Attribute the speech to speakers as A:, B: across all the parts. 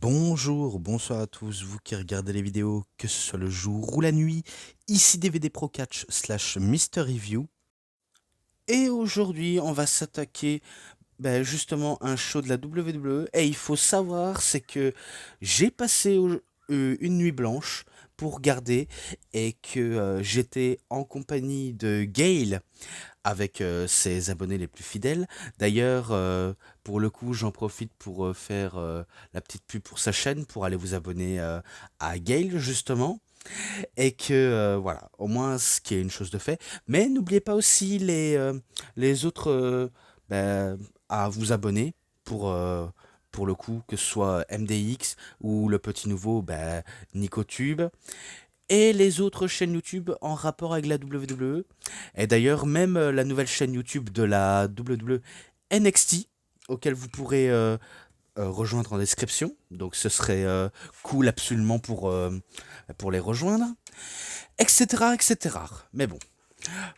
A: Bonjour, bonsoir à tous, vous qui regardez les vidéos, que ce soit le jour ou la nuit, ici DVD Pro Catch slash Mister Review. Et aujourd'hui, on va s'attaquer justement à un show de la WWE. Et il faut savoir, c'est que j'ai passé une nuit blanche pour regarder et que j'étais en compagnie de Gail avec ses abonnés les plus fidèles. D'ailleurs, pour le coup, j'en profite pour faire la petite pub pour sa chaîne, pour aller vous abonner à Gail, justement. Et que, voilà, au moins, ce qui est une chose de fait. Mais n'oubliez pas aussi les autres à vous abonner pour le coup, que ce soit MDX ou le petit nouveau Nicotube et les autres chaînes YouTube en rapport avec la WWE. Et d'ailleurs, même la nouvelle chaîne YouTube de la WWE NXT, auquel vous pourrez rejoindre en description. Donc ce serait cool absolument pour les rejoindre, etc., etc. Mais bon,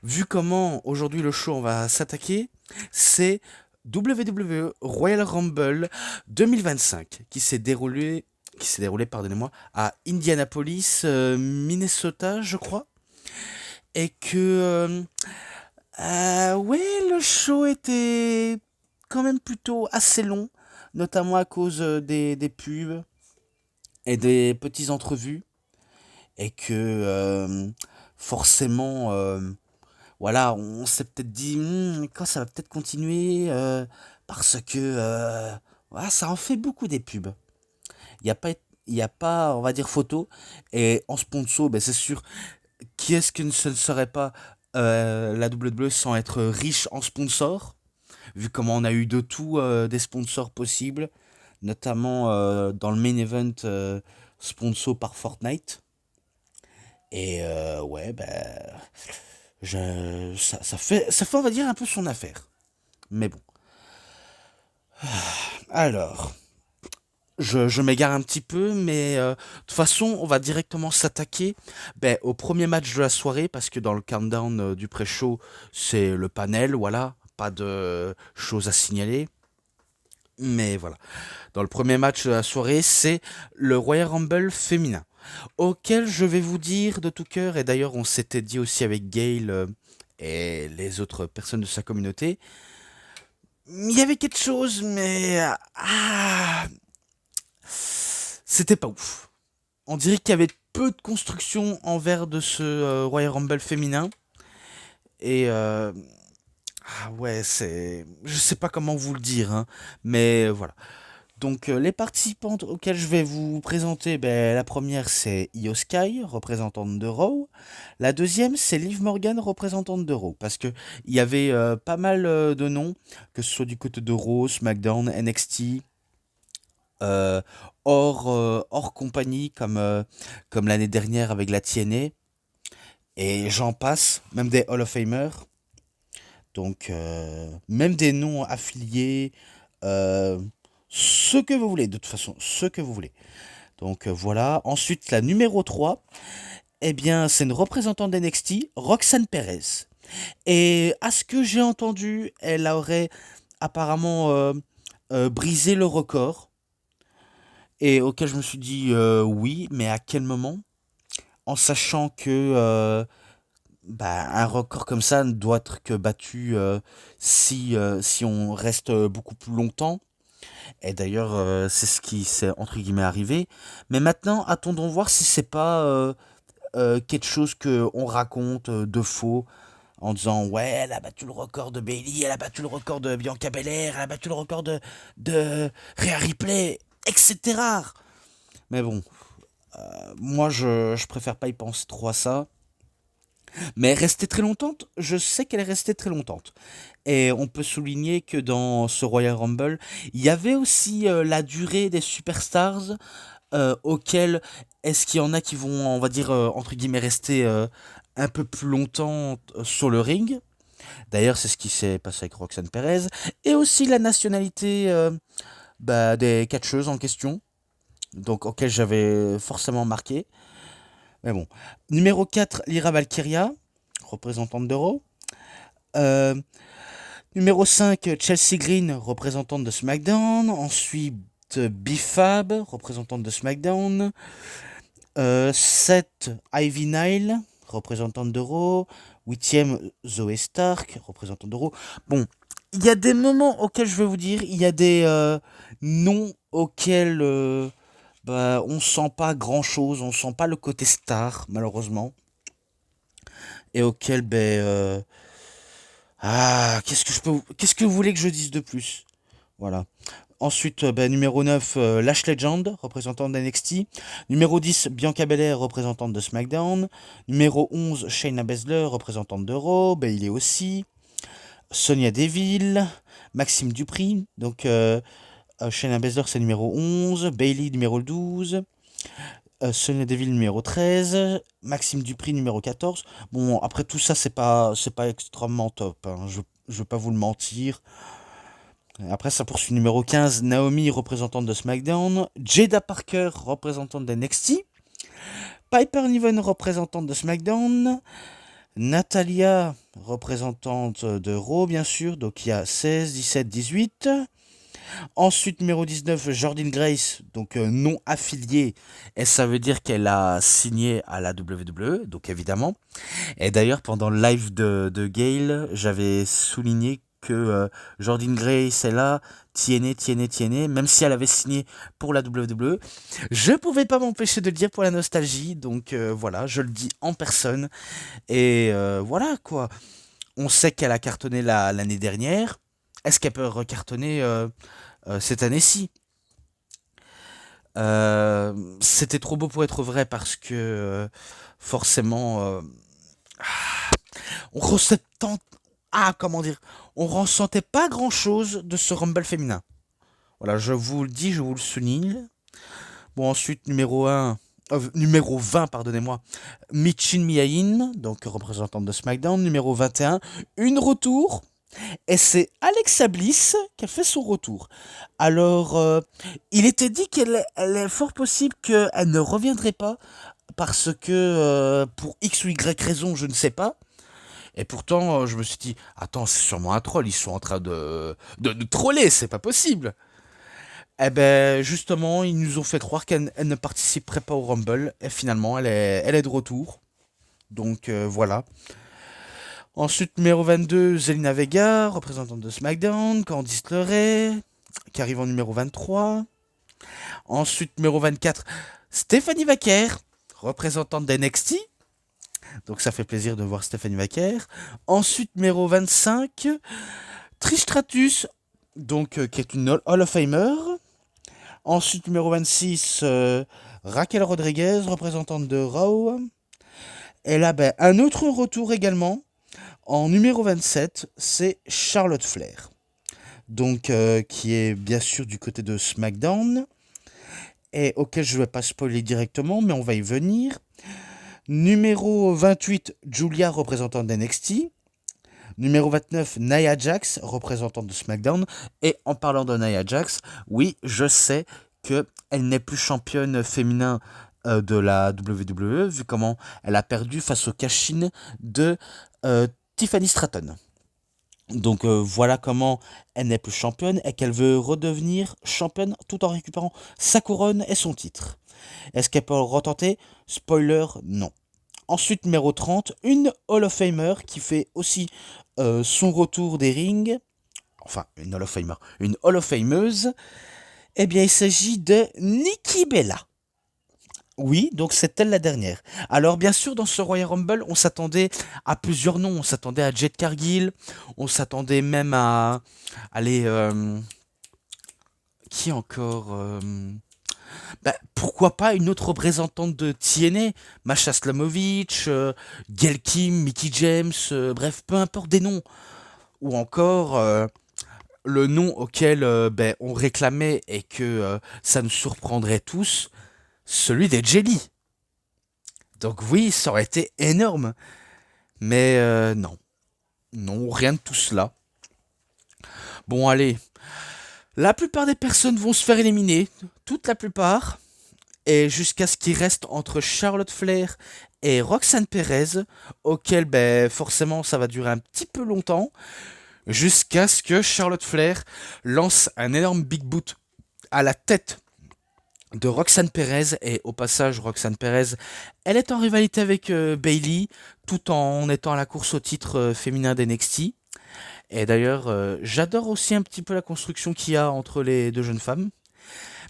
A: vu comment aujourd'hui le show on va s'attaquer, c'est WWE Royal Rumble 2025 qui s'est déroulé, pardonnez-moi, à Indianapolis, Minnesota, je crois. Et que, ouais, le show était quand même plutôt assez long, notamment à cause des pubs et des petites entrevues. Et que, forcément, voilà, on s'est peut-être dit, quand ça va peut-être continuer, parce que, voilà, ça en fait beaucoup des pubs. Il n'y a pas, il y a pas, on va dire, photo. Et en sponsor, c'est sûr, qui est-ce que ce ne serait pas la WWE sans être riche en sponsors, vu comment on a eu de tout des sponsors possibles, notamment dans le main event sponsor par Fortnite. Et ouais, ça fait, on va dire, un peu son affaire. Mais bon. Alors, je m'égare un petit peu, mais de toute façon, on va directement s'attaquer au premier match de la soirée, parce que dans le countdown du pré-show, c'est le panel, voilà, pas de choses à signaler. Mais voilà, dans le premier match de la soirée, c'est le Royal Rumble féminin, auquel je vais vous dire de tout cœur, et d'ailleurs on s'était dit aussi avec Gail et les autres personnes de sa communauté, il y avait quelque chose, mais c'était pas ouf. On dirait qu'il y avait peu de construction envers de ce Royal Rumble féminin. Et ouais, je sais pas comment vous le dire, hein, mais voilà. Donc les participantes auxquelles je vais vous présenter, la première c'est Io Sky, représentante de Raw. La deuxième c'est Liv Morgan, représentante de Raw. Parce que il y avait pas mal de noms, que ce soit du côté de Raw, SmackDown, NXT, euh, hors compagnie, comme l'année dernière avec la TNA. Et j'en passe, même des Hall of Famers. Donc, même des noms affiliés, euh, ce que vous voulez, de toute façon, ce que vous voulez. Donc, voilà. Ensuite, la numéro 3 eh bien, c'est une représentante d'NXT, Roxanne Perez. Et à ce que j'ai entendu, elle aurait apparemment brisé le record. Et auquel je me suis dit oui, mais à quel moment? En sachant que un record comme ça ne doit être que battu si on reste beaucoup plus longtemps. Et d'ailleurs, c'est ce qui s'est entre guillemets arrivé. Mais maintenant, attendons voir si c'est pas quelque chose que on raconte de faux en disant ouais, elle a battu le record de Bailey, elle a battu le record de Bianca Belair, elle a battu le record de Rhea Ripley, etc. Mais bon, moi je préfère pas y penser trop à ça. Mais rester très longtemps, je sais qu'elle est restée très longtemps. Et on peut souligner que dans ce Royal Rumble, il y avait aussi la durée des superstars, auxquels est-ce qu'il y en a qui vont, on va dire, entre guillemets, rester un peu plus longtemps sur le ring. D'ailleurs, c'est ce qui s'est passé avec Roxanne Perez. Et aussi la nationalité des catcheuses en question, donc auquel j'avais forcément marqué. Mais bon. Numéro 4, Lyra Valkyria, représentante d'Euro. Numéro 5, Chelsea Green, représentante de SmackDown. Ensuite, B-Fab, représentante de SmackDown. 7, Ivy Nile, représentante de Raw. 8e, Zoe Stark, représentante de Raw. Bon, il y a des moments auxquels je vais vous dire, il y a des noms auxquels on sent pas grand-chose, on sent pas le côté star, malheureusement. Et auxquels, qu'est-ce que vous voulez que je dise de plus? Voilà. Ensuite, numéro 9, Lash Legend, représentante d'NXT. Numéro 10, Bianca Belair, représentante de SmackDown. Numéro 11, Shayna Baszler, représentante de Raw. Bayley aussi. Sonya Deville. Maxime Dupri. Donc, Shayna Baszler, c'est numéro 11. Bayley, numéro 12. Sonya Deville, numéro 13. Maxime Dupri, numéro 14. Bon, après tout ça, c'est pas extrêmement top, hein. Je vais pas vous le mentir. Après, ça poursuit numéro 15, Naomi, représentante de SmackDown. Jada Parker, représentante de NXT. Piper Niven, représentante de SmackDown. Natalia, représentante de Raw, bien sûr. Donc il y a 16, 17, 18. Ensuite, numéro 19, Jordynne Grace, donc non affiliée. Et ça veut dire qu'elle a signé à la WWE, donc évidemment. Et d'ailleurs, pendant le live de Gale, j'avais souligné que Jordynne Grace est là, tiennet, même si elle avait signé pour la WWE. Je pouvais pas m'empêcher de le dire pour la nostalgie, donc voilà, je le dis en personne. Et voilà quoi. On sait qu'elle a cartonné l'année dernière. Est-ce qu'elle peut recartonner cette année-ci? C'était trop beau pour être vrai parce que forcément on ressentait comment dire, on ressentait pas grand chose de ce Rumble féminin. Voilà, je vous le dis, je vous le souligne. Bon, ensuite, numéro 20, pardonnez-moi, Michin Miahin, donc représentante de SmackDown. Numéro 21, une retour. Et c'est Alexa Bliss qui a fait son retour. Alors, il était dit elle est fort possible qu'elle ne reviendrait pas parce que pour X ou Y raison, je ne sais pas. Et pourtant, je me suis dit, attends, c'est sûrement un troll, ils sont en train de troller, c'est pas possible. Eh ben, justement, ils nous ont fait croire qu'elle ne participerait pas au Rumble, et finalement, elle est de retour. Donc, voilà. Ensuite, numéro 22, Zelina Vega, représentante de SmackDown. Candice LeRae, qui arrive en numéro 23. Ensuite, numéro 24, Stephanie Vaquer, représentante d'NXT. Donc ça fait plaisir de voir Stephanie Vaquer. Ensuite, numéro 25, Trish Stratus, donc, qui est une Hall of Famer. Ensuite, numéro 26, Raquel Rodriguez, représentante de Raw. Et là, un autre retour également. En numéro 27, c'est Charlotte Flair. Donc, qui est bien sûr du côté de SmackDown. Et auquel je ne vais pas spoiler directement, mais on va y venir. Numéro 28, Julia, représentante d'NXT. Numéro 29, Nia Jax, représentante de SmackDown. Et en parlant de Nia Jax, oui, je sais qu'elle n'est plus championne féminin de la WWE, vu comment elle a perdu face au cash-in de Tiffany Stratton. Donc voilà comment elle n'est plus championne et qu'elle veut redevenir championne tout en récupérant sa couronne et son titre. Est-ce qu'elle peut le retenter? Spoiler, non. Ensuite, numéro 30, une Hall of Famer qui fait aussi son retour des rings. Enfin, une Hall of Famer, une Hall of Fameuse. Eh bien, il s'agit de Nikki Bella. Oui, donc c'est elle la dernière. Alors bien sûr, dans ce Royal Rumble, on s'attendait à plusieurs noms. On s'attendait à Jade Cargill, on s'attendait même à... Allez, qui encore pourquoi pas une autre représentante de TNA, Masha Slamovich, Gail Kim, Mickey James, bref, peu importe des noms. Ou encore le nom auquel on réclamait et que ça nous surprendrait tous, celui des Jelly. Donc oui, ça aurait été énorme. Mais non. Non, rien de tout cela. Bon, allez. La plupart des personnes vont se faire éliminer. Toute la plupart. Et jusqu'à ce qu'il reste entre Charlotte Flair et Roxanne Perez, auquel forcément ça va durer un petit peu longtemps, jusqu'à ce que Charlotte Flair lance un énorme big boot à la tête de Roxane Perez. Et au passage, Roxane Perez, elle est en rivalité avec Bailey, tout en étant à la course au titre féminin d'NXT. Et d'ailleurs, j'adore aussi un petit peu la construction qu'il y a entre les deux jeunes femmes.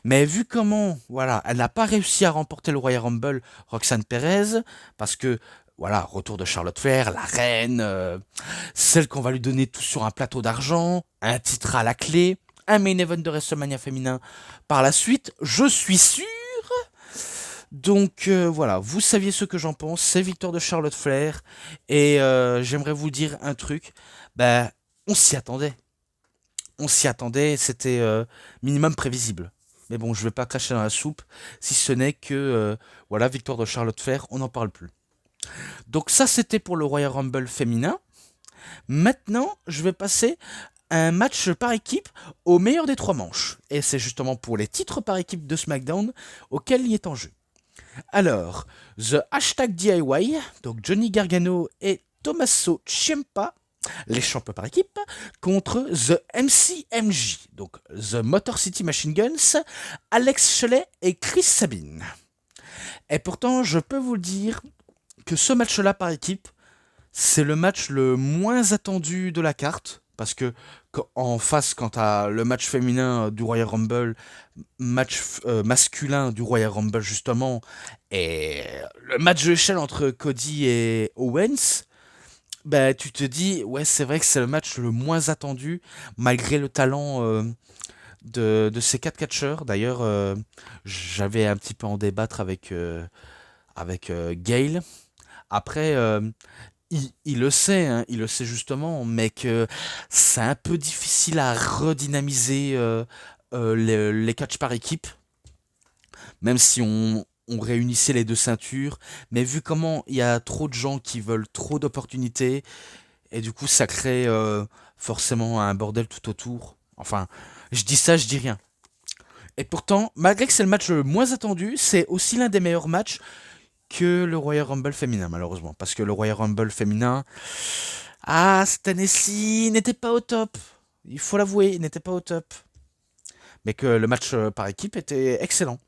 A: Mais vu comment, voilà, elle n'a pas réussi à remporter le Royal Rumble, Roxane Perez, parce que, voilà, retour de Charlotte Flair, la reine, celle qu'on va lui donner tout sur un plateau d'argent, un titre à la clé, un main event de WrestleMania féminin par la suite, je suis sûr. Donc voilà, vous saviez ce que j'en pense, c'est victoire de Charlotte Flair, et j'aimerais vous dire un truc, ben, on s'y attendait. On s'y attendait, c'était minimum prévisible. Mais bon, je vais pas cracher dans la soupe, si ce n'est que, voilà, victoire de Charlotte Flair, on n'en parle plus. Donc ça, c'était pour le Royal Rumble féminin. Maintenant, je vais passer à un match par équipe au meilleur des trois manches. Et c'est justement pour les titres par équipe de SmackDown auquel il est en jeu. Alors, The Hashtag DIY, donc Johnny Gargano et Tommaso Ciampa, les champions par équipe, contre The MCMJ, donc The Motor City Machine Guns, Alex Shelley et Chris Sabin. Et pourtant, je peux vous le dire que ce match-là par équipe, c'est le match le moins attendu de la carte, parce que en face, quant à le match féminin du Royal Rumble, match masculin du Royal Rumble justement, et le match de l'échelle entre Cody et Owens, bah, tu te dis, ouais, c'est vrai que c'est le match le moins attendu, malgré le talent de ces quatre catcheurs. D'ailleurs, j'avais un petit peu en débattre avec Gale. Après, il le sait, hein, il le sait justement, mais que c'est un peu difficile à redynamiser les catchs par équipe, même si on réunissait les deux ceintures. Mais vu comment il y a trop de gens qui veulent trop d'opportunités, et du coup ça crée forcément un bordel tout autour. Enfin, je dis ça, je dis rien. Et pourtant, malgré que c'est le match le moins attendu, c'est aussi l'un des meilleurs matchs que le Royal Rumble féminin, malheureusement. Parce que le Royal Rumble féminin, ah, cette année-ci, n'était pas au top. Il faut l'avouer, il n'était pas au top. Mais que le match par équipe était excellent.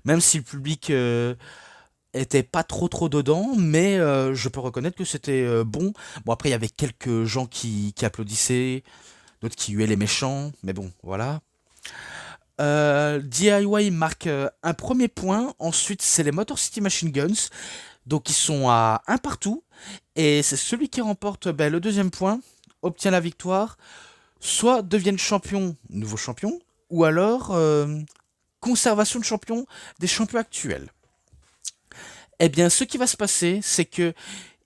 A: Même si le public était pas trop dedans, mais je peux reconnaître que c'était bon. Bon, après, il y avait quelques gens qui applaudissaient, d'autres qui huaient les méchants, mais bon, voilà. DIY marque un premier point, ensuite c'est les Motor City Machine Guns, donc ils sont à un partout, et c'est celui qui remporte le deuxième point, obtient la victoire, soit deviennent champion, nouveau champion, ou alors conservation de champion des champions actuels. Eh bien, ce qui va se passer, c'est que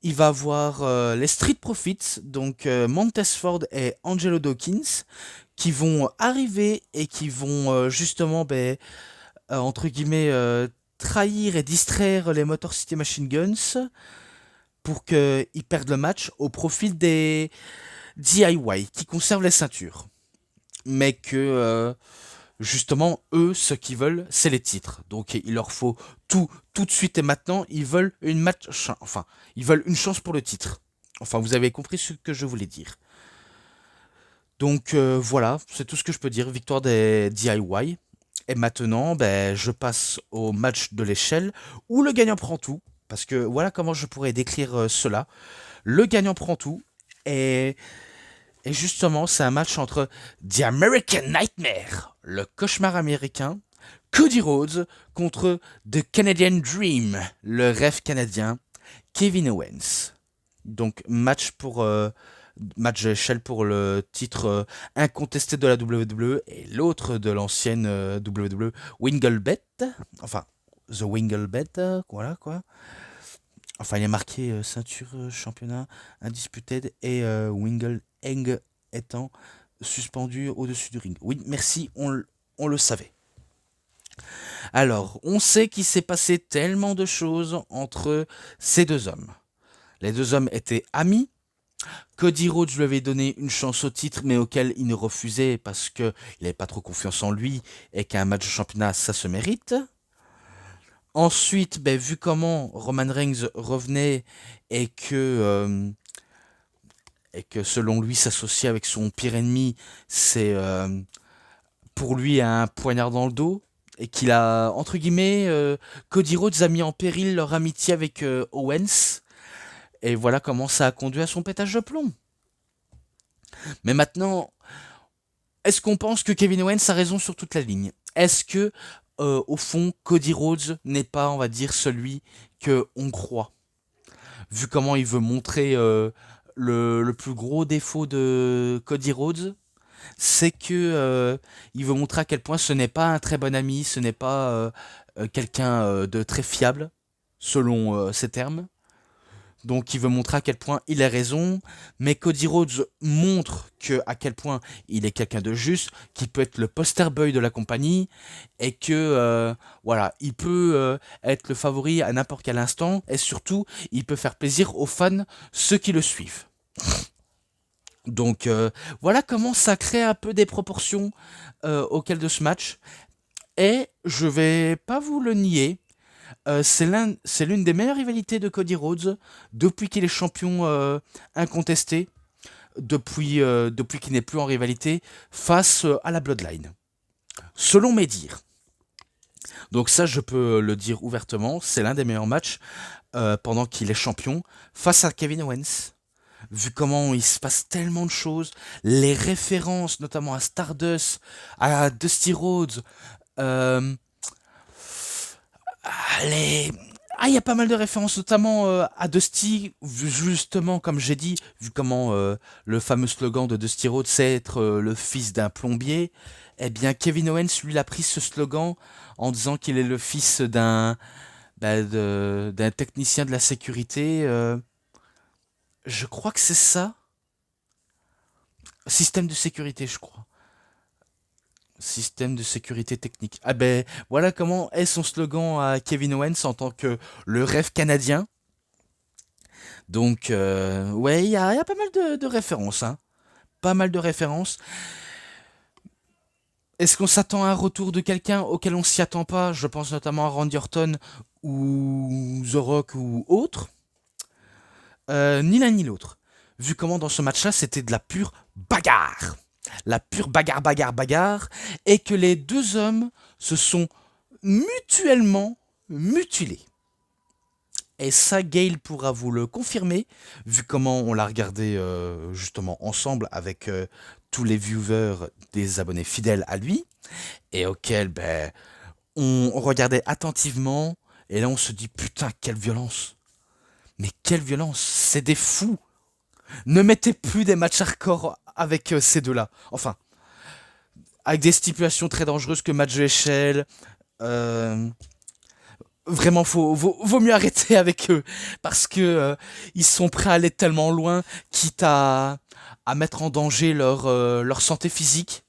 A: il va avoir les Street Profits, donc Montez Ford et Angelo Dawkins, qui vont arriver et qui vont justement, entre guillemets, trahir et distraire les Motor City Machine Guns pour qu'ils perdent le match au profit des DIY qui conservent les ceintures. Mais que justement, eux, ce qu'ils veulent, c'est les titres. Donc il leur faut tout de suite et maintenant. Ils veulent ils veulent une chance pour le titre. Enfin, vous avez compris ce que je voulais dire. Donc voilà, c'est tout ce que je peux dire. Victoire des DIY. Et maintenant, je passe au match de l'échelle où le gagnant prend tout. Parce que voilà comment je pourrais décrire cela. Le gagnant prend tout. Et, et justement, c'est un match entre The American Nightmare, le cauchemar américain, Cody Rhodes, contre The Canadian Dream, le rêve canadien, Kevin Owens. Donc match d'échelle pour le titre incontesté de la WWE et l'autre de l'ancienne WWE, Winglebet. Enfin, The Winglebet, voilà quoi. Enfin, il est marqué ceinture championnat undisputed et Wingle Eng étant suspendu au-dessus du ring. Oui, merci, on le savait. Alors, on sait qu'il s'est passé tellement de choses entre ces deux hommes. Les deux hommes étaient amis. Cody Rhodes lui avait donné une chance au titre, mais auquel il ne refusait parce qu'il n'avait pas trop confiance en lui et qu'un match de championnat, ça se mérite. Ensuite, vu comment Roman Reigns revenait et que selon lui s'associer avec son pire ennemi, c'est pour lui un poignard dans le dos et qu'il a, entre guillemets, Cody Rhodes a mis en péril leur amitié avec Owens. Et voilà comment ça a conduit à son pétage de plomb. Mais maintenant, est-ce qu'on pense que Kevin Owens a raison sur toute la ligne? Est-ce que, au fond, Cody Rhodes n'est pas, on va dire, celui que on croit? Vu comment il veut montrer le plus gros défaut de Cody Rhodes, c'est que il veut montrer à quel point ce n'est pas un très bon ami, ce n'est pas quelqu'un de très fiable, selon ses termes. Donc il veut montrer à quel point il a raison, mais Cody Rhodes montre à quel point il est quelqu'un de juste, qui peut être le poster boy de la compagnie, et que voilà, il peut être le favori à n'importe quel instant, et surtout, il peut faire plaisir aux fans, ceux qui le suivent. Donc voilà comment ça crée un peu des proportions auxquelles de ce match. Et je vais pas vous le nier, c'est l'une des meilleures rivalités de Cody Rhodes depuis qu'il est champion incontesté, depuis qu'il n'est plus en rivalité face à la Bloodline. Selon mes dires. Donc ça, je peux le dire ouvertement, c'est l'un des meilleurs matchs pendant qu'il est champion face à Kevin Owens. Vu comment il se passe tellement de choses, les références notamment à Stardust, à Dusty Rhodes, euh, les... Ah, il y a pas mal de références, notamment à Dusty, justement, comme j'ai dit, vu comment le fameux slogan de Dusty Rhodes, c'est être le fils d'un plombier, eh bien, Kevin Owens, lui, a pris ce slogan en disant qu'il est le fils d'un technicien de la sécurité. Je crois que c'est ça. Système de sécurité, je crois. Système de sécurité technique. Ah ben, voilà comment est son slogan à Kevin Owens en tant que le rêve canadien. Donc, ouais, il y a pas mal de références, hein. Pas mal de références. Est-ce qu'on s'attend à un retour de quelqu'un auquel on s'y attend pas? Je pense notamment à Randy Orton ou The Rock ou autre. Ni l'un ni l'autre. Vu comment dans ce match-là, c'était de la pure bagarre. La pure bagarre, bagarre, bagarre. Et que les deux hommes se sont mutuellement mutilés. Et ça, Gail pourra vous le confirmer, vu comment on l'a regardé justement ensemble avec tous les viewers des abonnés fidèles à lui, et auxquels on regardait attentivement, et là on se dit putain, quelle violence! Mais quelle violence! C'est des fous! Ne mettez plus des matchs hardcore avec ces deux-là. Enfin, avec des stipulations très dangereuses que match de échelle. Vraiment, vaut mieux arrêter avec eux. Parce que ils sont prêts à aller tellement loin, quitte à mettre en danger leur santé physique.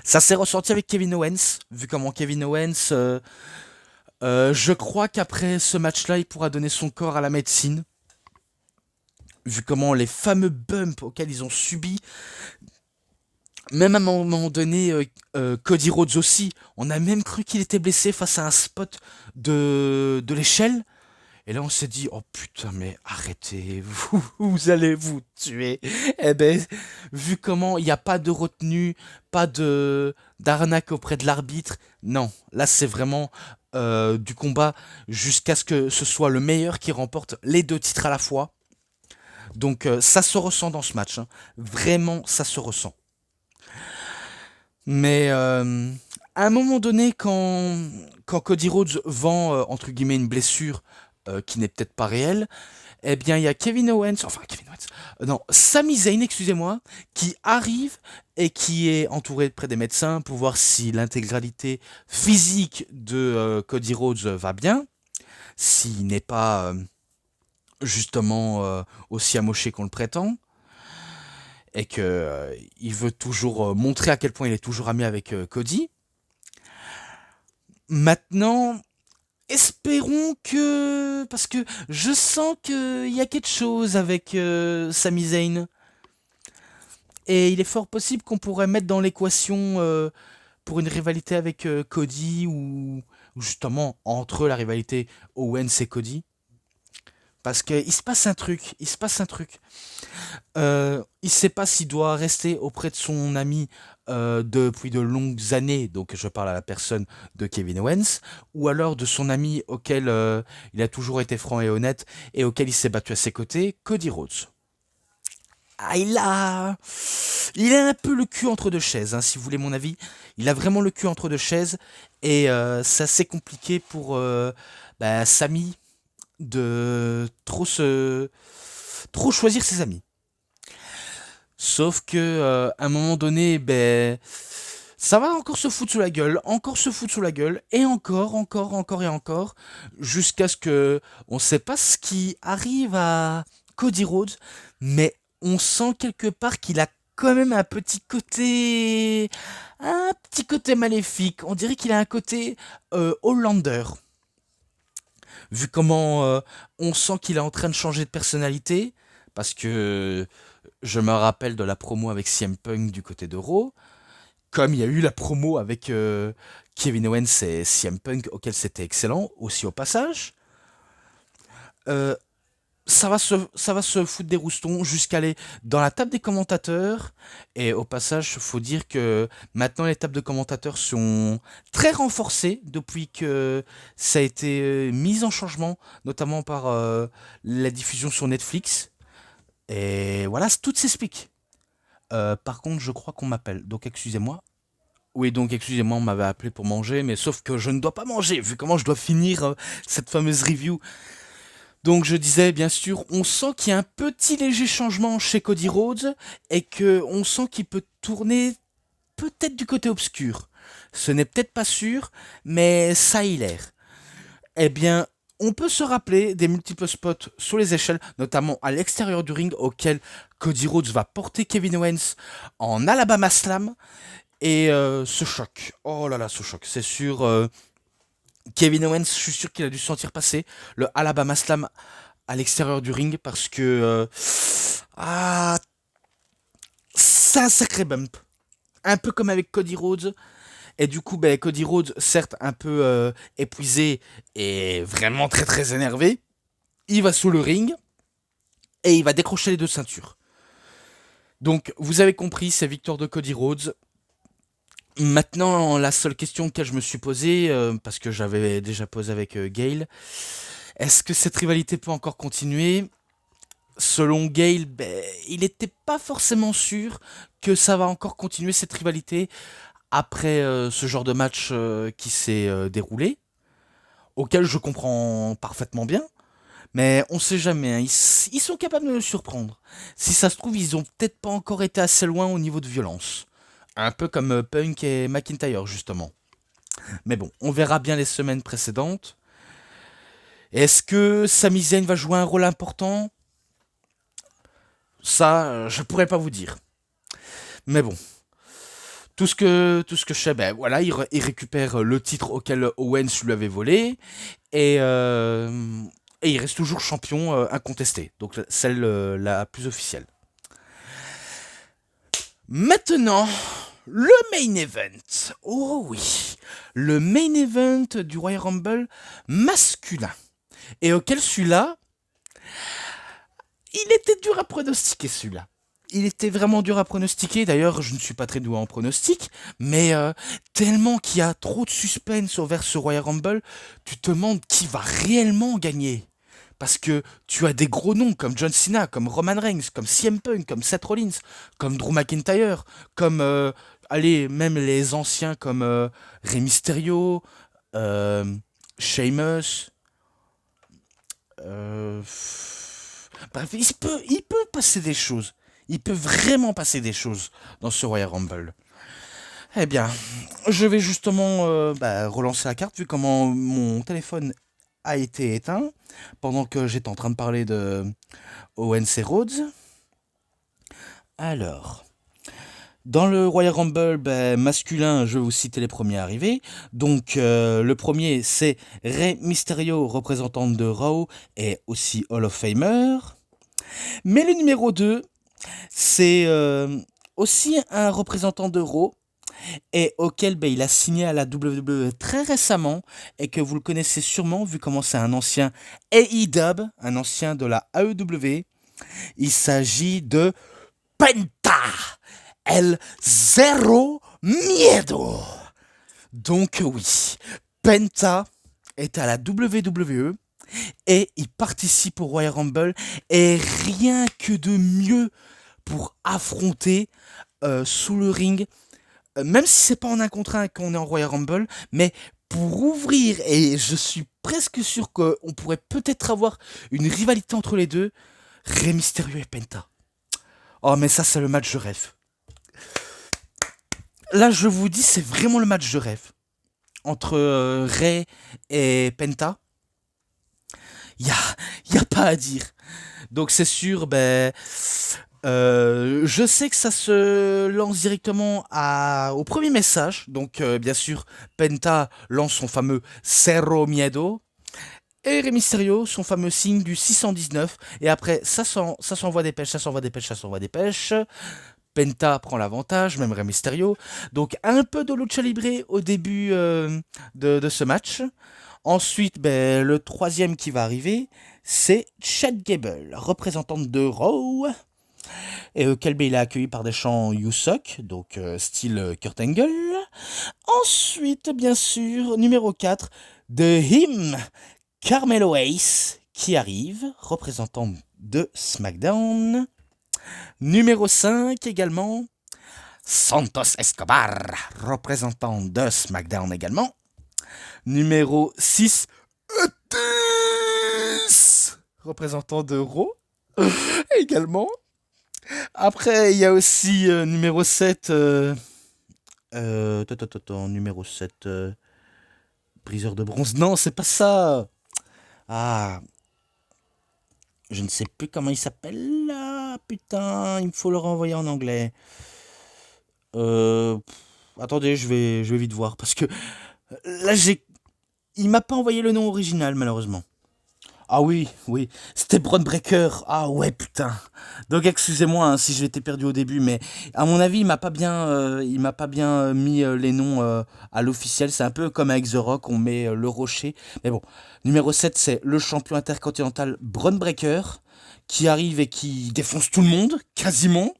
A: Ça s'est ressenti avec Kevin Owens, vu comment Kevin Owens, je crois qu'après ce match-là, il pourra donner son corps à la médecine. Vu comment les fameux bumps auxquels ils ont subi, même à un moment donné, Cody Rhodes aussi, on a même cru qu'il était blessé face à un spot de l'échelle. Et là, on s'est dit, oh putain, mais arrêtez, vous allez vous tuer. Eh ben, vu comment il n'y a pas de retenue, pas d'arnaque auprès de l'arbitre, non, là c'est vraiment du combat jusqu'à ce que ce soit le meilleur qui remporte les deux titres à la fois. Donc ça se ressent dans ce match, hein. Vraiment, ça se ressent. Mais à un moment donné, quand Cody Rhodes vend, entre guillemets, une blessure qui n'est peut-être pas réelle, eh bien, il y a Kevin Owens, non, Sami Zayn, excusez-moi, qui arrive et qui est entouré près des médecins pour voir si l'intégralité physique de Cody Rhodes va bien, s'il n'est pas justement aussi amoché qu'on le prétend, et que il veut toujours montrer à quel point il est toujours ami avec Cody. Maintenant, espérons que... Parce que je sens qu'il y a quelque chose avec Sami Zayn. Et il est fort possible qu'on pourrait mettre dans l'équation pour une rivalité avec Cody ou justement entre la rivalité Owens et Cody. Parce qu'il se passe un truc, il se passe un truc. Il sait pas s'il doit rester auprès de son ami depuis de longues années, donc je parle à la personne de Kevin Owens, ou alors de son ami auquel il a toujours été franc et honnête et auquel il s'est battu à ses côtés, Cody Rhodes. Ah, il a un peu le cul entre deux chaises, hein, si vous voulez mon avis. Il a vraiment le cul entre deux chaises et c'est assez compliqué pour Sami de trop choisir ses amis. Sauf que à un moment donné, ben ça va encore se foutre sous la gueule, encore se foutre sous la gueule, et encore et encore, jusqu'à ce que on sait pas ce qui arrive à Cody Rhodes, mais on sent quelque part qu'il a quand même un petit côté maléfique. On dirait qu'il a un côté Hollander. Vu comment on sent qu'il est en train de changer de personnalité, parce que je me rappelle de la promo avec CM Punk du côté de Raw, comme il y a eu la promo avec Kevin Owens et CM Punk, auquel c'était excellent, aussi au passage. Euh, ça va se foutre des roustons jusqu'à aller dans la table des commentateurs. Et au passage, faut dire que maintenant les tables de commentateurs sont très renforcées depuis que ça a été mis en changement, notamment par la diffusion sur Netflix. Et voilà, tout s'explique. Par contre, je crois qu'on m'appelle, donc excusez-moi. Oui, donc excusez-moi, on m'avait appelé pour manger, mais sauf que je ne dois pas manger, vu comment je dois finir cette fameuse review. Donc je disais, bien sûr, on sent qu'il y a un petit léger changement chez Cody Rhodes, et que on sent qu'il peut tourner peut-être du côté obscur. Ce n'est peut-être pas sûr, mais ça a l'air. Eh bien, on peut se rappeler des multiples spots sur les échelles, notamment à l'extérieur du ring, auquel Cody Rhodes va porter Kevin Owens en Alabama Slam. Et ce choc, oh là là, ce choc, c'est sûr. Kevin Owens, je suis sûr qu'il a dû se sentir passer le Alabama Slam à l'extérieur du ring parce que ah, c'est un sacré bump, un peu comme avec Cody Rhodes. Et du coup, ben, Cody Rhodes, certes un peu épuisé et vraiment très très énervé, il va sous le ring et il va décrocher les deux ceintures. Donc, vous avez compris, c'est victoire de Cody Rhodes. Maintenant, la seule question que je me suis posée, parce que j'avais déjà posé avec Gail, est-ce que cette rivalité peut encore continuer? Selon Gail, ben, il n'était pas forcément sûr que ça va encore continuer cette rivalité après ce genre de match qui s'est déroulé, auquel je comprends parfaitement bien, mais on sait jamais, hein, ils sont capables de me surprendre. Si ça se trouve, ils ont peut-être pas encore été assez loin au niveau de violence. Un peu comme Punk et McIntyre, justement. Mais bon, on verra bien les semaines précédentes. Est-ce que Sami Zayn va jouer un rôle important? Ça, je pourrais pas vous dire. Mais bon, tout ce que je sais, ben voilà, il récupère le titre auquel Owens lui avait volé et, euh, et il reste toujours champion incontesté, donc celle la plus officielle. Maintenant, le main event. Oh oui, le main event du Royal Rumble masculin. Et auquel celui-là, il était dur à pronostiquer celui-là. Il était vraiment dur à pronostiquer. D'ailleurs, je ne suis pas très doué en pronostic, mais tellement qu'il y a trop de suspense envers ce Royal Rumble, tu te demandes qui va réellement gagner. Parce que tu as des gros noms comme John Cena, comme Roman Reigns, comme CM Punk, comme Seth Rollins, comme Drew McIntyre, comme allez, même les anciens comme Rey Mysterio, euh, Sheamus. euh, Bref, il peut passer des choses. Il peut vraiment passer des choses dans ce Royal Rumble. Eh bien, je vais justement relancer la carte vu comment mon téléphone a été éteint pendant que j'étais en train de parler de Owens et Rhodes. Alors, dans le Royal Rumble masculin, je vais vous citer les premiers arrivés. Donc, le premier, c'est Rey Mysterio, représentant de Raw et aussi Hall of Famer. Mais le numéro 2, c'est aussi un représentant de Raw, et auquel il a signé à la WWE très récemment et que vous le connaissez sûrement vu comment c'est un ancien AEW, un ancien de la AEW. Il s'agit de Penta, El Zero Miedo. Donc oui, Penta est à la WWE et il participe au Royal Rumble et rien que de mieux pour affronter sous le ring, même si c'est pas en un contre un quand on est en Royal Rumble, mais pour ouvrir, et je suis presque sûr qu'on pourrait peut-être avoir une rivalité entre les deux, Rey Mysterio et Penta. Oh mais ça c'est le match de rêve. Là je vous dis c'est vraiment le match de rêve. Entre Rey et Penta, y a pas à dire. Donc c'est sûr, je sais que ça se lance directement au premier message. Donc bien sûr, Penta lance son fameux Zero Miedo. Et Rey Mysterio, son fameux signe du 619. Et après, ça s'envoie des pêches, ça s'envoie des pêches, ça s'envoie des pêches. Penta prend l'avantage, même Rey Mysterio. Donc un peu de lucha libre au début de ce match. Ensuite, le troisième qui va arriver, c'est Chad Gable, représentante de Raw. Et Kelby il est accueilli par des chants You Suck, donc style Kurt Angle. Ensuite, bien sûr, numéro 4, de Him, Carmelo Hayes, qui arrive, représentant de SmackDown. Numéro 5 également, Santos Escobar, représentant de SmackDown également. Numéro 6, Otis, représentant de Raw également. Après, il y a aussi numéro 7. Numéro 7. Briseur de bronze. Non, c'est pas ça. Ah. Je ne sais plus comment il s'appelle là. Putain, il me faut le renvoyer en anglais. Attendez, je vais vite voir. Parce que là, il m'a pas envoyé le nom original, malheureusement. Ah oui, oui, c'était Bron Breakker. Ah ouais, putain. Donc excusez-moi hein, si j'ai été perdu au début, mais à mon avis, il m'a pas bien mis les noms à l'officiel. C'est un peu comme avec The Rock, on met le rocher. Mais bon, numéro 7, c'est le champion intercontinental Bron Breakker, qui arrive et qui défonce tout le monde, quasiment.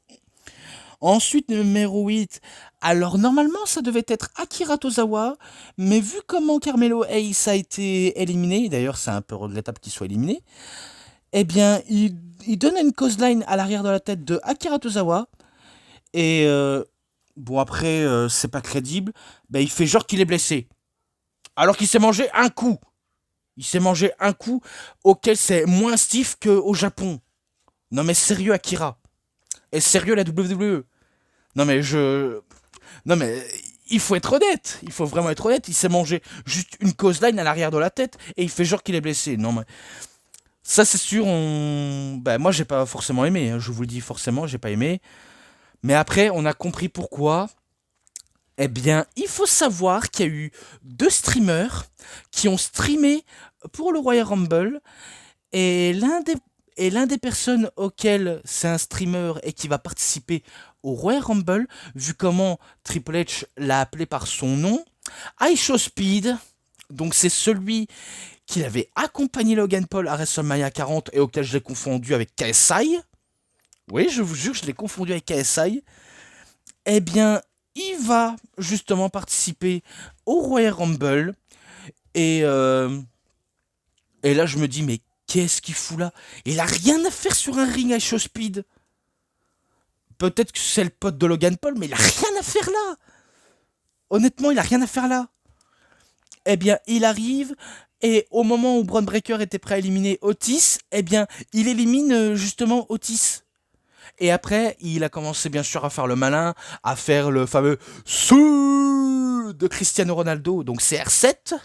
A: Ensuite, numéro 8. Alors, normalement, ça devait être Akira Tozawa, mais vu comment Carmelo Hayes a été éliminé, d'ailleurs, c'est un peu regrettable qu'il soit éliminé, eh bien, il donne une cause line à l'arrière de la tête de Akira Tozawa, et bon, après, c'est pas crédible, il fait genre qu'il est blessé, alors qu'il s'est mangé un coup. Il s'est mangé un coup auquel c'est moins stiff qu'au Japon. Non, mais sérieux, Akira. Et sérieux, la WWE. Non, mais Non mais il faut être honnête, il faut vraiment être honnête, il s'est mangé juste une cause line à l'arrière de la tête et il fait genre qu'il est blessé. Non mais ça c'est sûr, moi j'ai pas forcément aimé, hein, je vous le dis forcément, j'ai pas aimé. Mais après on a compris pourquoi. Eh bien, il faut savoir qu'il y a eu deux streamers qui ont streamé pour le Royal Rumble et l'un des personnes auxquelles c'est un streamer et qui va participer au Royal Rumble, vu comment Triple H l'a appelé par son nom, Show Speed, donc c'est celui qui avait accompagné Logan Paul à WrestleMania 40 et auquel je l'ai confondu avec KSI. Oui, je vous jure, je l'ai confondu avec KSI. Eh bien, il va justement participer au Royal Rumble et là je me dis mais qu'est-ce qu'il fout là? Il a rien à faire sur un ring à Show Speed. Peut-être que c'est le pote de Logan Paul, mais il a rien à faire là. Honnêtement, il a rien à faire là. Eh bien, il arrive, et au moment où Bron Breakker était prêt à éliminer Otis, eh bien, il élimine justement Otis. Et après, il a commencé bien sûr à faire le malin, à faire le fameux Sous de Cristiano Ronaldo, donc CR7.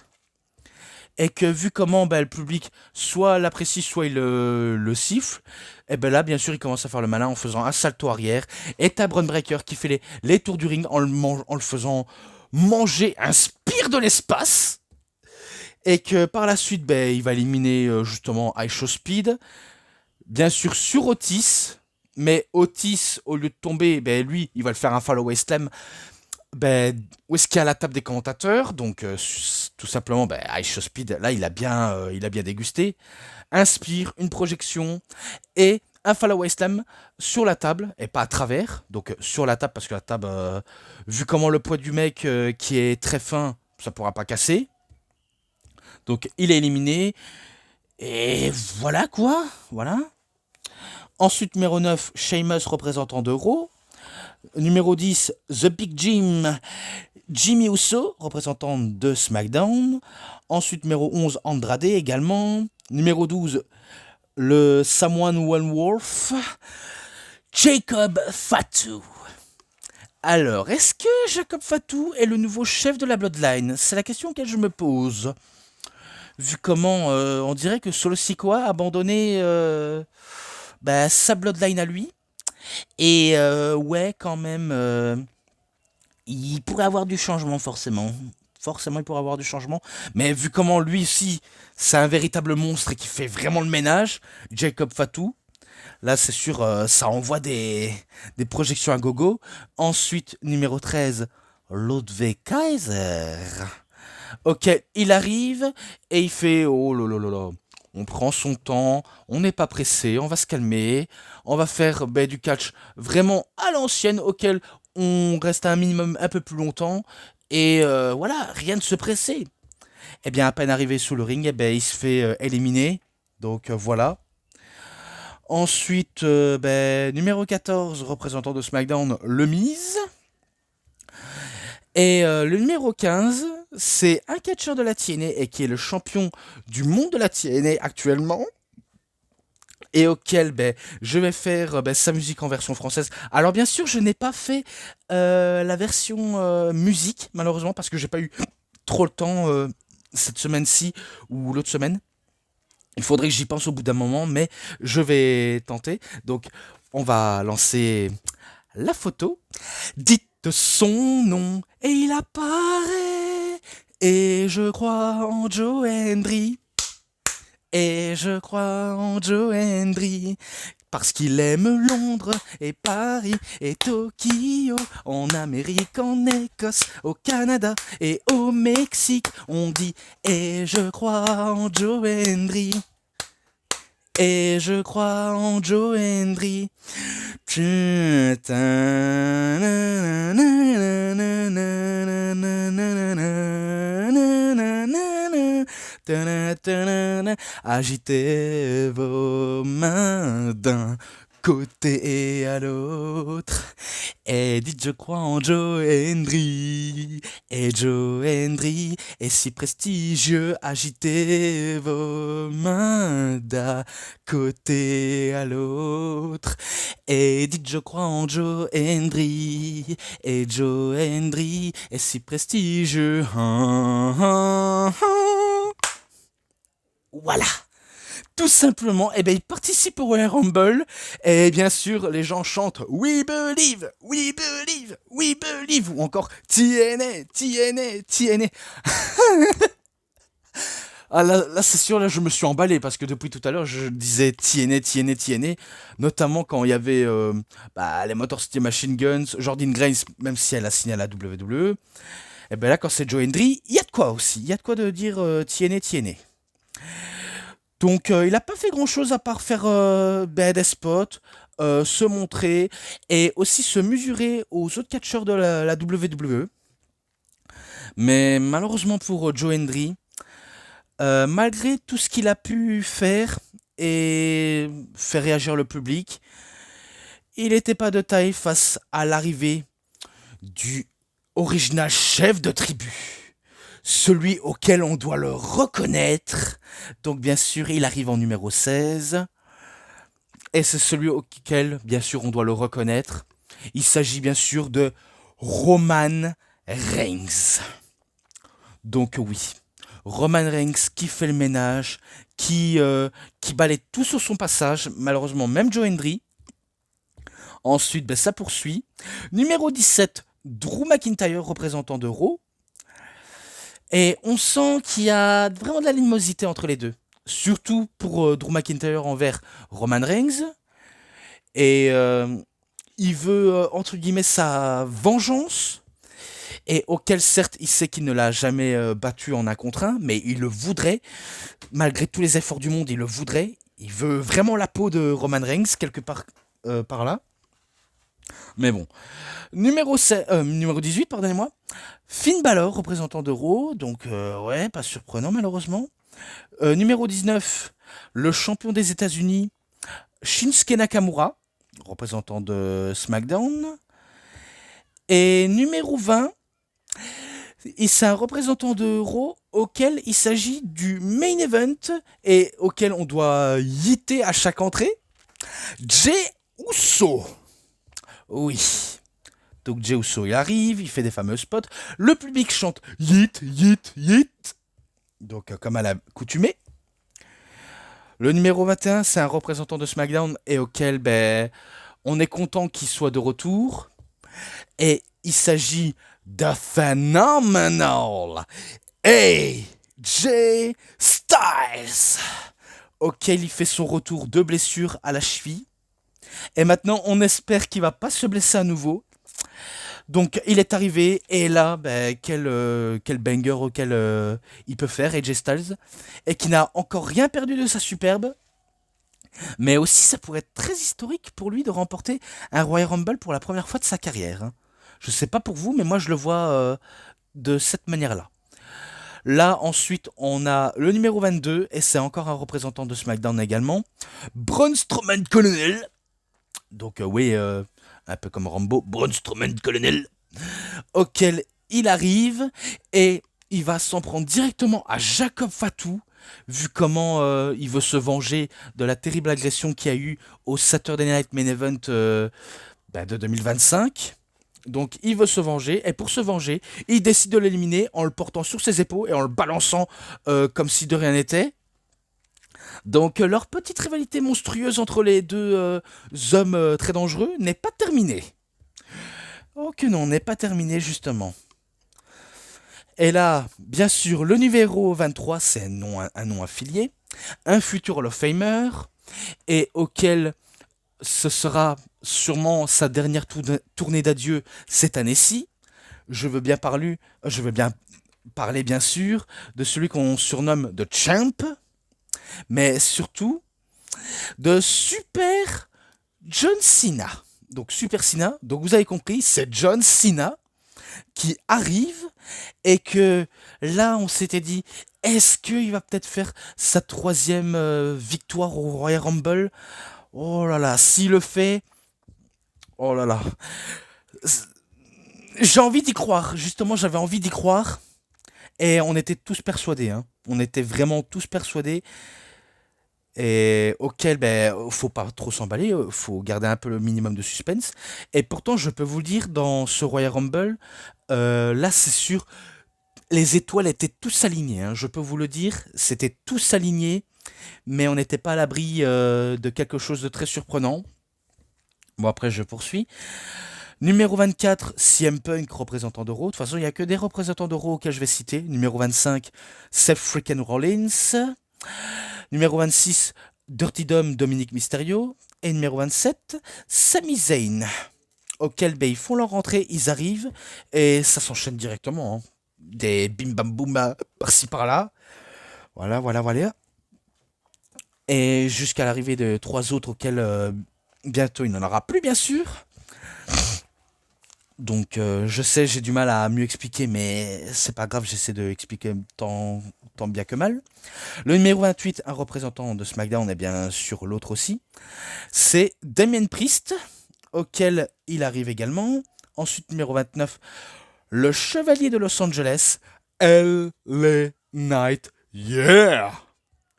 A: Et que vu comment le public soit l'apprécie, soit il le siffle, et là bien sûr il commence à faire le malin en faisant un salto arrière. Et t'as Bron Breakker qui fait les tours du ring en le faisant manger un spire de l'espace. Et que par la suite il va éliminer justement Show Speed. Bien sûr sur Otis. Mais Otis, au lieu de tomber, lui, il va le faire un follow slam Ben, où est-ce qu'il y a la table des commentateurs? Donc, tout simplement, ben, Ice Speed, là, il a bien dégusté. Inspire, une projection et un follow slam sur la table et pas à travers. Donc, sur la table, parce que la table, vu comment le poids du mec qui est très fin, ça pourra pas casser. Donc, il est éliminé. Et voilà quoi. Voilà. Ensuite, numéro 9, Sheamus, représentant de Raw. Numéro 10, The Big Jim, Jimmy Uso, représentant de SmackDown. Ensuite, numéro 11, Andrade également. Numéro 12, le Samoan One Wolf, Jacob Fatu. Alors, est-ce que Jacob Fatu est le nouveau chef de la Bloodline? C'est la question que je me pose. Vu comment on dirait que Solo Sikoa a abandonné bah, sa Bloodline à lui. Et ouais, quand même, il pourrait avoir du changement forcément. Forcément, il pourrait avoir du changement. Mais vu comment lui aussi, c'est un véritable monstre et qui fait vraiment le ménage, Jacob Fatou, là c'est sûr, ça envoie des projections à gogo. Ensuite, numéro 13, Ludwig Kaiser. Ok, il arrive et il fait oh là là là là. On prend son temps, on n'est pas pressé, on va se calmer, on va faire ben, du catch vraiment à l'ancienne auquel on reste un minimum un peu plus longtemps. Et voilà, rien de se presser. Et bien, à peine arrivé sous le ring, eh ben, il se fait éliminer. Donc voilà. Ensuite, ben, numéro 14, représentant de SmackDown, Le Miz. Et le numéro 15, c'est un catcheur de la TNA et qui est le champion du monde de la TNA actuellement. Et auquel ben, je vais faire ben, sa musique en version française. Alors bien sûr, je n'ai pas fait la version musique, malheureusement, parce que j'ai pas eu trop le temps cette semaine-ci ou l'autre semaine. Il faudrait que j'y pense au bout d'un moment, mais je vais tenter. Donc, on va lancer la photo. Dites son nom et il apparaît. Et je crois en Joe Hendry. Et je crois en Joe Hendry. Parce qu'il aime Londres et Paris et Tokyo, en Amérique, en Écosse, au Canada et au Mexique. On dit et je crois en Joe Hendry. Et je crois en Joe Hendry. Agitez vos mains d'un côté et à l'autre. Et dites je crois en Joe Hendry. Et Joe Hendry est si prestigieux. Agitez vos mains d'un côté à l'autre. Et dites je crois en Joe Hendry. Et Joe Hendry est si prestigieux. Voilà. Tout simplement, eh ben, il participe au Royal Rumble et bien sûr, les gens chantent We Believe, We Believe, We Believe ou encore TNA, TNA, TNA. Ah là c'est sûr, là je me suis emballé parce que depuis tout à l'heure je disais TNA, TNA, TNA, notamment quand il y avait bah, les Motor City Machine Guns, Jordynne Grace, même si elle a signé à la WWE. Et ben là quand c'est Joe Hendry, il y a de quoi aussi, il y a de quoi de dire TNA, TNA. Donc il n'a pas fait grand-chose à part faire ben, des spots, se montrer et aussi se mesurer aux autres catcheurs de la WWE. Mais malheureusement pour Joe Hendry, malgré tout ce qu'il a pu faire et faire réagir le public, il n'était pas de taille face à l'arrivée du original chef de tribu. Celui auquel on doit le reconnaître. Donc bien sûr, il arrive en numéro 16. Et c'est celui auquel, bien sûr, on doit le reconnaître. Il s'agit bien sûr de Roman Reigns. Donc oui, Roman Reigns qui fait le ménage, qui balaye tout sur son passage. Malheureusement, même Joe Hendry. Ensuite, ben, ça poursuit. Numéro 17, Drew McIntyre, représentant de Raw. Et on sent qu'il y a vraiment de l'animosité entre les deux. Surtout pour Drew McIntyre envers Roman Reigns. Et il veut, entre guillemets, sa vengeance. et auquel certes il sait qu'il ne l'a jamais battu en 1 contre 1, mais il le voudrait, malgré tous les efforts du monde, il le voudrait. Il veut vraiment la peau de Roman Reigns, quelque part par là. Mais bon. Numéro 18, pardonnez-moi. Finn Balor, représentant de Raw, donc ouais, pas surprenant malheureusement. Numéro 19, le champion des États-Unis, Shinsuke Nakamura, représentant de SmackDown. Et numéro 20, c'est un représentant de Raw auquel il s'agit du main event et auquel on doit yeeter à chaque entrée. Jey Uso. Oui. Donc Jey Uso, il arrive, il fait des fameux spots. Le public chante yeet, yeet, yeet. Donc comme à l'accoutumée. Le numéro 21, c'est un représentant de SmackDown et auquel on est content qu'il soit de retour. Et il s'agit de Phenomenal AJ Styles, auquel il fait son retour de blessure à la cheville. Et maintenant, on espère qu'il va pas se blesser à nouveau. Donc, il est arrivé, et là, quel banger auquel il peut faire, AJ Styles, et qui n'a encore rien perdu de sa superbe. Mais aussi, ça pourrait être très historique pour lui de remporter un Royal Rumble pour la première fois de sa carrière. Hein. Je sais pas pour vous, mais moi je le vois de cette manière-là. Là, ensuite, on a le numéro 22, et c'est encore un représentant de SmackDown également, Braun Strowman Colonel. Donc oui, un peu comme Rambo, Braun Strowman Colonel, auquel il arrive, et il va s'en prendre directement à Jacob Fatu, vu comment il veut se venger de la terrible agression qu'il y a eu au Saturday Night Main Event de 2025. Donc il veut se venger, et pour se venger, il décide de l'éliminer en le portant sur ses épaules et en le balançant comme si de rien n'était. Donc leur petite rivalité monstrueuse entre les deux hommes très dangereux n'est pas terminée. Oh que non, n'est pas terminée justement. Et là, bien sûr, le numéro 23, c'est un nom affilié, un futur Hall of Famer, et auquel ce sera sûrement sa dernière tournée d'adieu cette année-ci. Je veux bien parler bien sûr de celui qu'on surnomme The Champ, mais surtout de Super John Cena. Donc Super Cena, donc vous avez compris, c'est John Cena qui arrive, et que là on s'était dit, est-ce qu'il va peut-être faire sa 3e victoire au Royal Rumble? Oh là là, s'il le fait, oh là là, j'ai envie d'y croire, justement j'avais envie d'y croire, et on était tous persuadés, hein. On était vraiment tous persuadés, et auquel, faut pas trop s'emballer, faut garder un peu le minimum de suspense. Et pourtant, je peux vous le dire, dans ce Royal Rumble, là, c'est sûr, les étoiles étaient tous alignées, hein, je peux vous le dire, c'était tous alignés, mais on n'était pas à l'abri de quelque chose de très surprenant. Bon, après, je poursuis. Numéro 24, CM Punk, représentant de Raw. De toute façon, il n'y a que des représentants de Raw auxquels je vais citer. Numéro 25, Seth freaking Rollins. Numéro 26, Dirty Dom, Dominique Mysterio. Et numéro 27, Sami Zayn. Auxquels ils font leur rentrée, ils arrivent, et ça s'enchaîne directement. Hein. Des bim bam boum par-ci par-là. Voilà, voilà, voilà. Et jusqu'à l'arrivée de 3 autres auxquels bientôt il n'en aura plus, bien sûr. Donc je sais, j'ai du mal à mieux expliquer, mais c'est pas grave, j'essaie de expliquer tant bien que mal. Le numéro 28, un représentant de SmackDown, et bien sûr l'autre aussi, c'est Damien Priest, auquel il arrive également. Ensuite, numéro 29, le Chevalier de Los Angeles, LA Knight, yeah,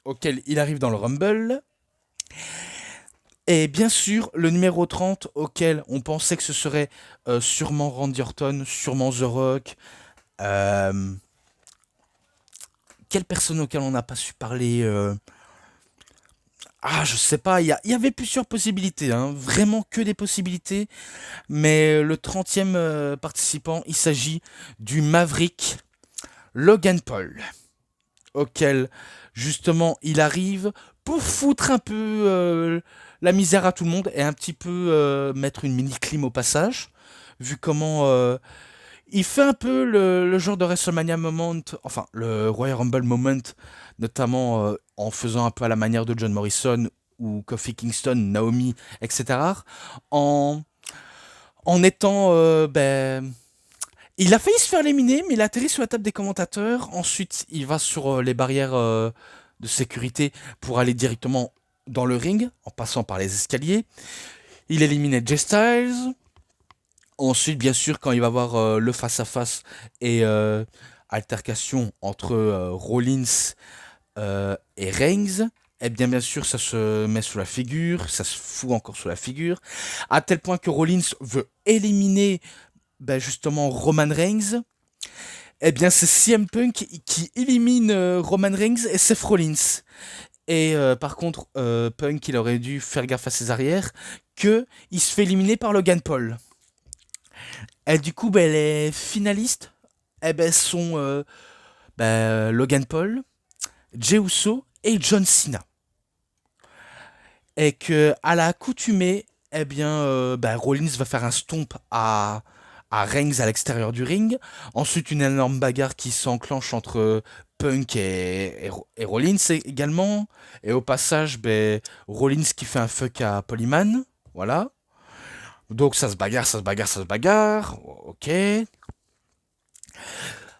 A: auquel il arrive dans le Rumble. Et bien sûr, le numéro 30, auquel on pensait que ce serait sûrement Randy Orton, sûrement The Rock. Quelle personne auquel on n'a pas su parler Ah, je sais pas, il y avait plusieurs possibilités, hein, vraiment que des possibilités. Mais le 30e participant, il s'agit du Maverick Logan Paul, auquel justement il arrive pour foutre un peu la misère à tout le monde et un petit peu mettre une mini clim au passage, vu comment Il fait un peu le genre de WrestleMania moment, enfin le Royal Rumble moment, notamment en faisant un peu à la manière de John Morrison ou Kofi Kingston, Naomi, etc. En, en étant, il a failli se faire éliminer, mais il a atterri sur la table des commentateurs. Ensuite, il va sur les barrières de sécurité pour aller directement dans le ring, en passant par les escaliers. Il élimine AJ Styles. Ensuite, bien sûr, quand il va voir le face-à-face et altercation entre Rollins et Reigns, eh bien sûr, ça se met sous la figure, ça se fout encore sous la figure, à tel point que Rollins veut éliminer justement Roman Reigns. Eh bien, c'est CM Punk qui élimine Roman Reigns et Seth Rollins. Et par contre, Punk, il aurait dû faire gaffe à ses arrières, que il se fait éliminer par Logan Paul. Et du coup, les finalistes sont Logan Paul, Jey Uso et John Cena. Et que à la accoutumée, Rollins va faire un stomp à Reigns à l'extérieur du ring. Ensuite, une énorme bagarre qui s'enclenche entre Punk et Rollins également. Et au passage, Rollins qui fait un fuck à Polyman. Voilà. Donc ça se bagarre, ça se bagarre, ça se bagarre. Ok.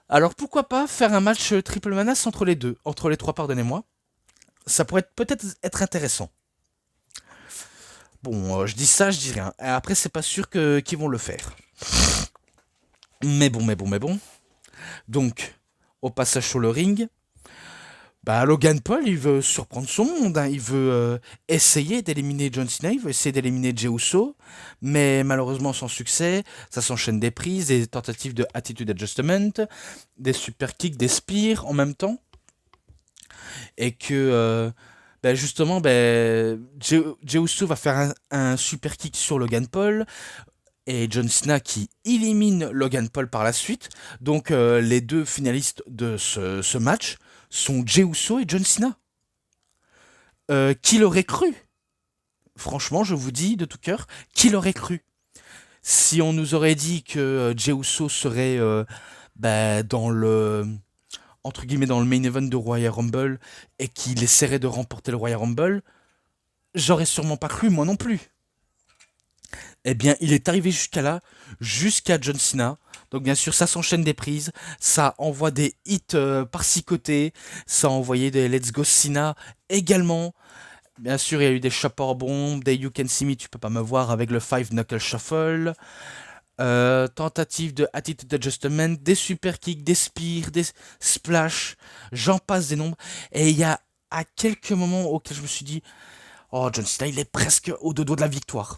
A: Alors pourquoi pas faire un match triple menace entre les deux, entre les trois, pardonnez-moi. Ça pourrait peut-être être intéressant. Bon, je dis ça, je dis rien. Après, c'est pas sûr qu'ils vont le faire. Mais bon. Donc, au passage sur le ring, Logan Paul, il veut surprendre son monde. Hein. Il veut essayer d'éliminer John Cena, il veut essayer d'éliminer Jey Uso, mais malheureusement sans succès. Ça s'enchaîne des prises, des tentatives de attitude adjustment, des super kicks, des spears en même temps. Et que justement, Jey Uso va faire un super kick sur Logan Paul. Et John Cena qui élimine Logan Paul par la suite. Donc les deux finalistes de ce match sont Jey Uso et John Cena. Qui l'aurait cru? Franchement, je vous dis de tout cœur, qui l'aurait cru? Si on nous aurait dit que Jey Uso serait dans le entre guillemets dans le main event de Royal Rumble et qu'il essaierait de remporter le Royal Rumble, j'aurais sûrement pas cru, moi non plus. Eh bien, il est arrivé jusqu'à là, jusqu'à John Cena. Donc bien sûr, ça s'enchaîne des prises, ça envoie des hits par-ci côté, ça a envoyé des Let's Go Cena également. Bien sûr, il y a eu des Chopper Bombs, des You Can See Me, tu peux pas me voir avec le Five Knuckle Shuffle. Tentative de Attitude Adjustment, des super kicks, des spears, des splash, j'en passe des nombres. Et il y a à quelques moments auxquels je me suis dit, oh John Cena, il est presque au dodo de la victoire.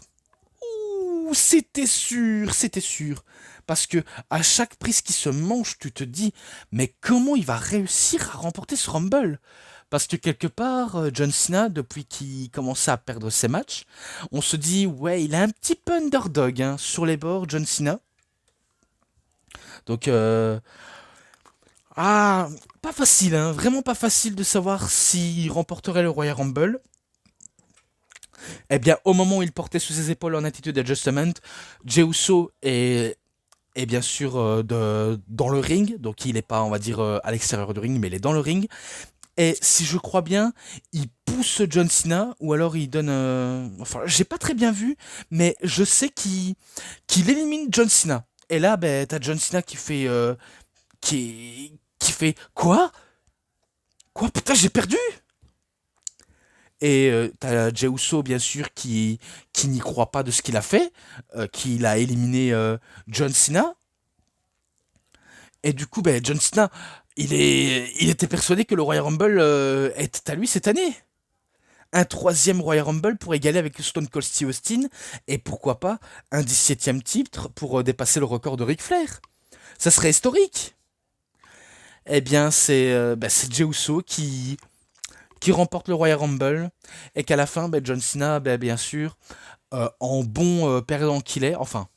A: Ouh, c'était sûr, c'était sûr. Parce que à chaque prise qui se mange, tu te dis, mais comment il va réussir à remporter ce Rumble? Parce que quelque part, John Cena, depuis qu'il commençait à perdre ses matchs, on se dit, ouais, il est un petit peu underdog hein, sur les bords, John Cena. Donc, pas facile, hein, vraiment pas facile de savoir s'il remporterait le Royal Rumble. Eh bien, au moment où il portait sous ses épaules en attitude adjustment, Jey Uso est bien sûr dans le ring, donc il n'est pas, on va dire, à l'extérieur du ring, mais il est dans le ring. Et si je crois bien, il pousse John Cena, ou alors il donne... Enfin, j'ai pas très bien vu, mais je sais qu'il élimine John Cena. Et là, t'as John Cena qui fait... qui fait... Quoi? Quoi? Putain, j'ai perdu? Et t'as Jey Uso, bien sûr, qui n'y croit pas de ce qu'il a fait, qu'il a éliminé John Cena. Et du coup, John Cena, il était persuadé que le Royal Rumble était à lui cette année. Un troisième Royal Rumble pour égaler avec Stone Cold Steve Austin. Et pourquoi pas un 17e titre pour dépasser le record de Ric Flair. Ça serait historique. Eh bien, c'est Jey Uso qui remporte le Royal Rumble. Et qu'à la fin, John Cena, bien sûr, en bon perdant qu'il est, enfin,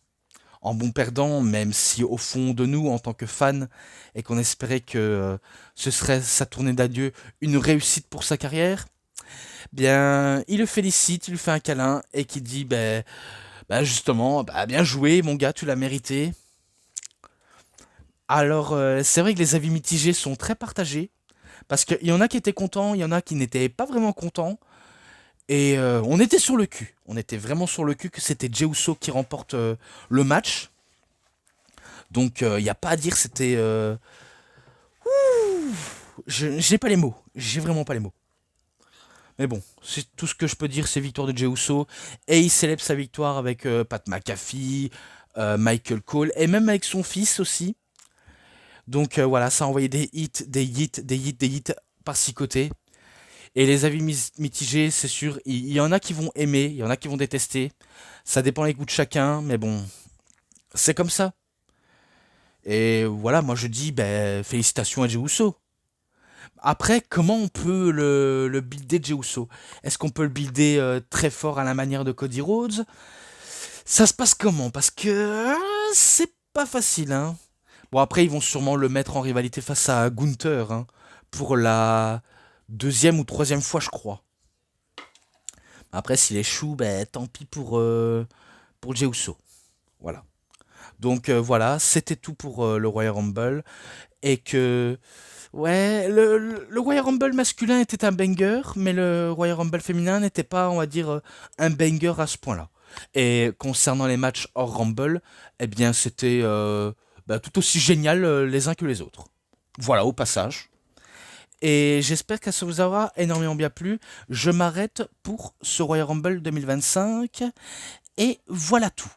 A: en bon perdant, même si au fond de nous, en tant que fans, et qu'on espérait que ce serait sa tournée d'adieu, une réussite pour sa carrière, bien, il le félicite, il lui fait un câlin, et qui dit, justement, bien joué, mon gars, tu l'as mérité. Alors, c'est vrai que les avis mitigés sont très partagés, parce qu'il y en a qui étaient contents, il y en a qui n'étaient pas vraiment contents, et on était sur le cul. On était vraiment sur le cul que c'était Jey Uso qui remporte le match. Donc, il n'y a pas à dire, c'était... j'ai pas les mots, j'ai vraiment pas les mots. Mais bon, c'est tout ce que je peux dire, c'est victoire de Jey Uso. Et il célèbre sa victoire avec Pat McAfee, Michael Cole, et même avec son fils aussi. Donc voilà, ça a envoyé des hits, des hits, des hits, des hits par-ci côté. Et les avis mitigés, c'est sûr, il y en a qui vont aimer, il y en a qui vont détester. Ça dépend des goûts de chacun, mais bon, c'est comme ça. Et voilà, moi je dis, ben, félicitations à Jey Uso. Après, comment on peut le builder Jey Uso? Est-ce qu'on peut le builder très fort à la manière de Cody Rhodes? Ça se passe comment? Parce que c'est pas facile, hein. Bon, après, ils vont sûrement le mettre en rivalité face à Gunther, hein, pour la deuxième ou troisième fois, je crois. Après, s'il échoue, ben, tant pis pour Jey Uso. Voilà. Donc voilà, c'était tout pour le Royal Rumble. Et que, ouais, le Royal Rumble masculin était un banger, mais le Royal Rumble féminin n'était pas, on va dire, un banger à ce point-là. Et concernant les matchs hors Rumble, eh bien, c'était bah, tout aussi génial les uns que les autres. Voilà, au passage. Et j'espère que ça vous aura énormément bien plu. Je m'arrête pour ce Royal Rumble 2025. Et voilà tout.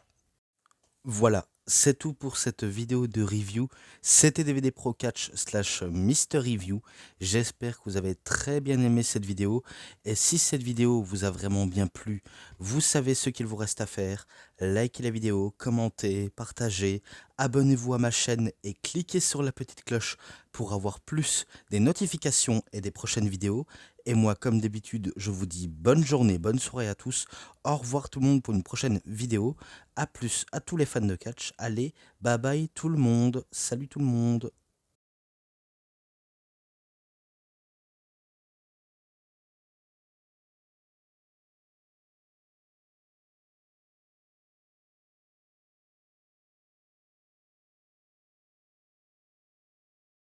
A: Voilà, c'est tout pour cette vidéo de review. C'était DVD Pro Catch slash Mister Review. J'espère que vous avez très bien aimé cette vidéo. Et si cette vidéo vous a vraiment bien plu, vous savez ce qu'il vous reste à faire. Likez la vidéo, commentez, partagez, abonnez-vous à ma chaîne et cliquez sur la petite cloche pour avoir plus des notifications et des prochaines vidéos. Et moi, comme d'habitude, je vous dis bonne journée, bonne soirée à tous. Au revoir tout le monde pour une prochaine vidéo. A plus à tous les fans de catch. Allez, bye bye tout le monde. Salut tout le monde.